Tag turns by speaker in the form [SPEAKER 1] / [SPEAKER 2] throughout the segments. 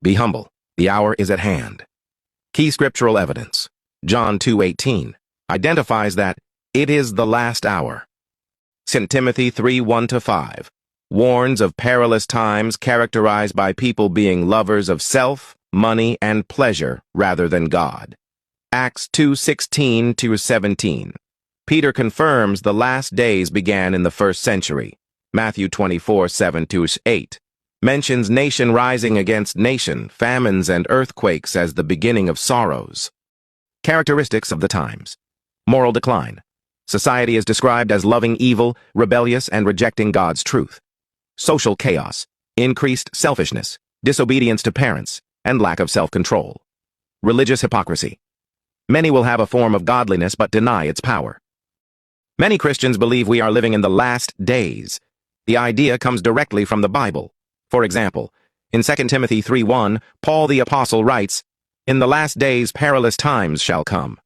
[SPEAKER 1] Be humble. The hour is at hand. Key scriptural evidence. John 2:18 identifies that it is the last hour. 2 Timothy 3:1-5 warns of perilous times characterized by people being lovers of self, money, and pleasure rather than God. Acts 2:16-17. Peter confirms the last days began in the first century. Matthew 24:7-8 mentions nation rising against nation, famines and earthquakes as the beginning of sorrows. Characteristics of the times. Moral decline. Society is described as loving evil, rebellious, and rejecting God's truth. Social chaos. Increased selfishness, disobedience to parents, and lack of self-control. Religious hypocrisy. Many will have a form of godliness but deny its power. Many Christians believe we are living in the last days. The idea comes directly from the Bible. For example, in 2 Timothy 3:1, Paul the Apostle writes, "In the last days perilous times shall come."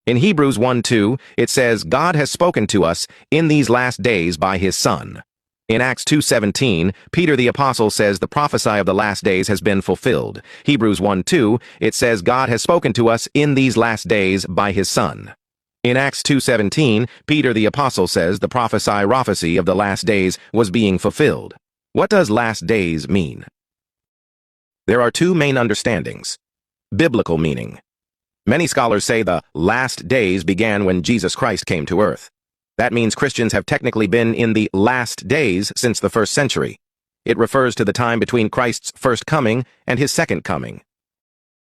[SPEAKER 1] In Hebrews 1:2, it says, "God has spoken to us in these last days by his Son." In Acts 2:17, Peter the Apostle says the prophecy of the last days has been fulfilled. Hebrews 1:2, it says God has spoken to us in these last days by his Son. In Acts 2:17, Peter the Apostle says the prophecy of the last days was being fulfilled. What does last days mean? There are two main understandings. Biblical meaning. Many scholars say the last days began when Jesus Christ came to earth. That means Christians have technically been in the last days since the first century. It refers to the time between Christ's first coming and his second coming.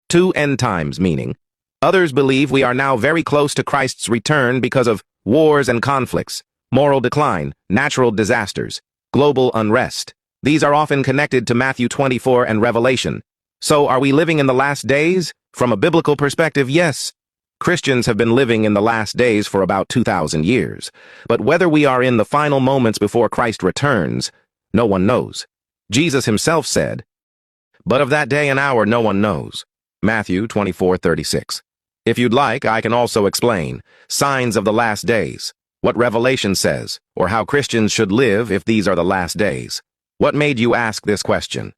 [SPEAKER 1] Two end times meaning. Others believe we are now very close to Christ's return because of wars and conflicts, moral decline, natural disasters, global unrest. These are often connected to Matthew 24 and Revelation. So are we living in the last days? From a biblical perspective, yes. Christians have been living in the last days for about 2,000 years. But whether we are in the final moments before Christ returns, no one knows. Jesus himself said, "But of that day and hour no one knows." Matthew 24:36. If you'd like, I can also explain signs of the last days, what Revelation says, or how Christians should live if these are the last days. What made you ask this question?